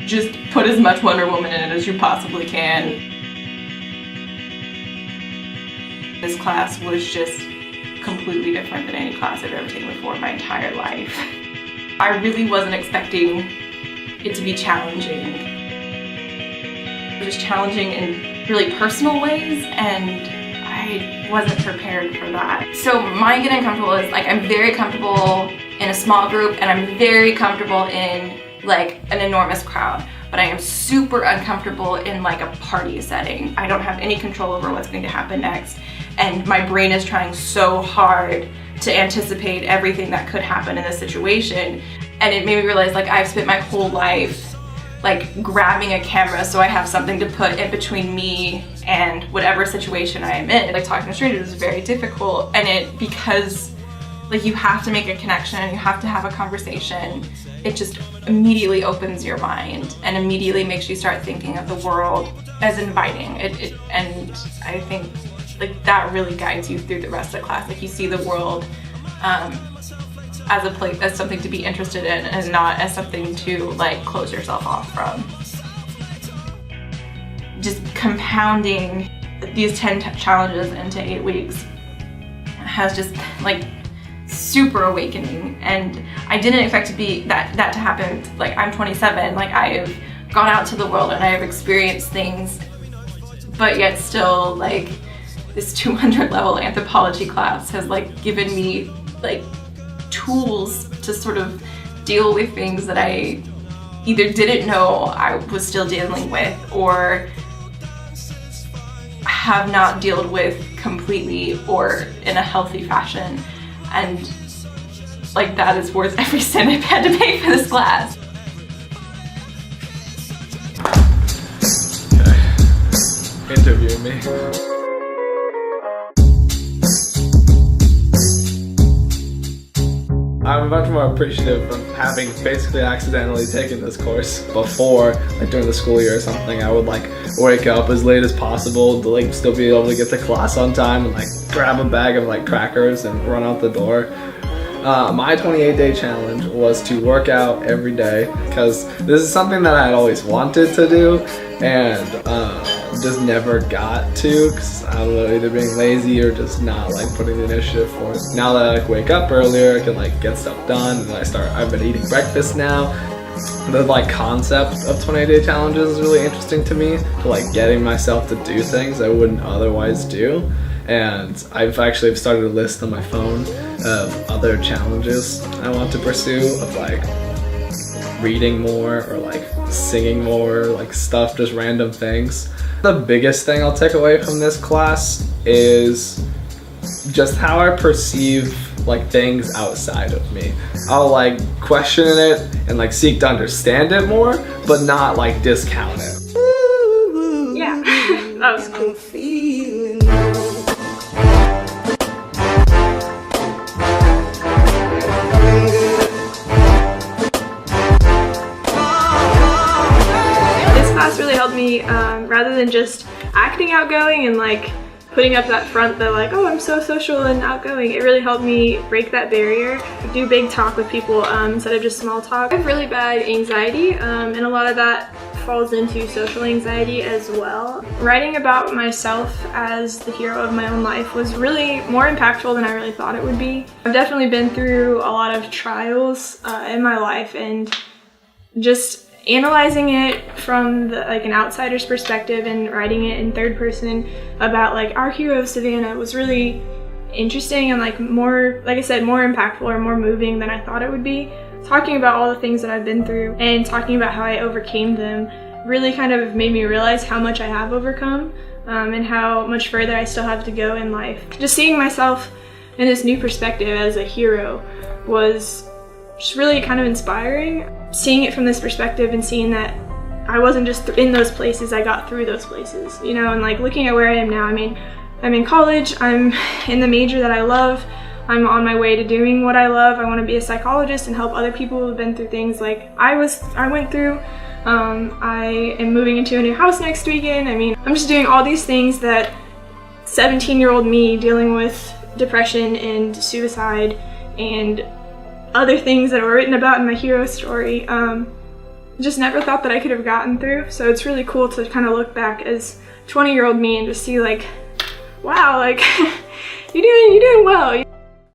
just put as much Wonder Woman in it as you possibly can. This class was just completely different than any class I've ever taken before in my entire life. I really wasn't expecting it to be challenging. It was challenging in really personal ways, and I wasn't prepared for that. So my getting comfortable is like, I'm very comfortable in a small group, and I'm very comfortable in like an enormous crowd, but I am super uncomfortable in like a party setting. I don't have any control over what's going to happen next, and my brain is trying so hard to anticipate everything that could happen in this situation. And it made me realize, like, I've spent my whole life like grabbing a camera so I have something to put in between me and whatever situation I am in. Like, talking to strangers is very difficult, and because like you have to make a connection and you have to have a conversation, it just immediately opens your mind and immediately makes you start thinking of the world as inviting. And I think like that really guides you through the rest of the class. Like, you see the world as a place, as something to be interested in, and not as something to like close yourself off from. Just compounding these 10 challenges into 8 weeks has just like super awakening, and I didn't expect to be that to happen. Like, I'm 27, like I've gone out to the world and I have experienced things, but yet still like this 200 level anthropology class has like given me like tools to sort of deal with things that I either didn't know I was still dealing with, or have not dealt with completely or in a healthy fashion. And like, that is worth every cent I've had to pay for this class. Okay. Interview me. I'm much more appreciative of having basically accidentally taken this course. Before, like during the school year or something, I would like wake up as late as possible to like still be able to get to class on time, and like grab a bag of like crackers and run out the door. My 28-day challenge was to work out every day, because this is something that I had always wanted to do and just never got to, because I don't know, either being lazy or just not like putting the initiative for it. Now that I like wake up earlier, I can like get stuff done, and I've been eating breakfast now. The like concept of 28-day challenges is really interesting to me, to like getting myself to do things I wouldn't otherwise do. And I've actually started a list on my phone of other challenges I want to pursue, of like reading more or like singing more, like stuff, just random things. The biggest thing I'll take away from this class is just how I perceive like things outside of me. I'll like question it and like seek to understand it more, but not like discount it. Yeah, that was cool. This class really helped me, rather than just acting outgoing and like putting up that front that like, oh, I'm so social and outgoing. It really helped me break that barrier, do big talk with people instead of just small talk. I have really bad anxiety, and a lot of that falls into social anxiety as well. Writing about myself as the hero of my own life was really more impactful than I really thought it would be. I've definitely been through a lot of trials in my life, and just analyzing it from like an outsider's perspective and writing it in third person about like our hero Savannah was really interesting and like more, like I said, more impactful or more moving than I thought it would be. Talking about all the things that I've been through and talking about how I overcame them really kind of made me realize how much I have overcome, and how much further I still have to go in life. Just seeing myself in this new perspective as a hero was just really kind of inspiring. Seeing it from this perspective and seeing that I wasn't just in those places, I got through those places, you know, and like looking at where I am now. I mean, I'm in college, I'm in the major that I love, I'm on my way to doing what I love. I want to be a psychologist and help other people who have been through things like I went through. I am moving into a new house next weekend. I mean, I'm just doing all these things that 17-year-old me dealing with depression and suicide and other things that were written about in my hero story just never thought that I could have gotten through. So it's really cool to kind of look back as 20-year-old me and just see like, wow, like you're doing well.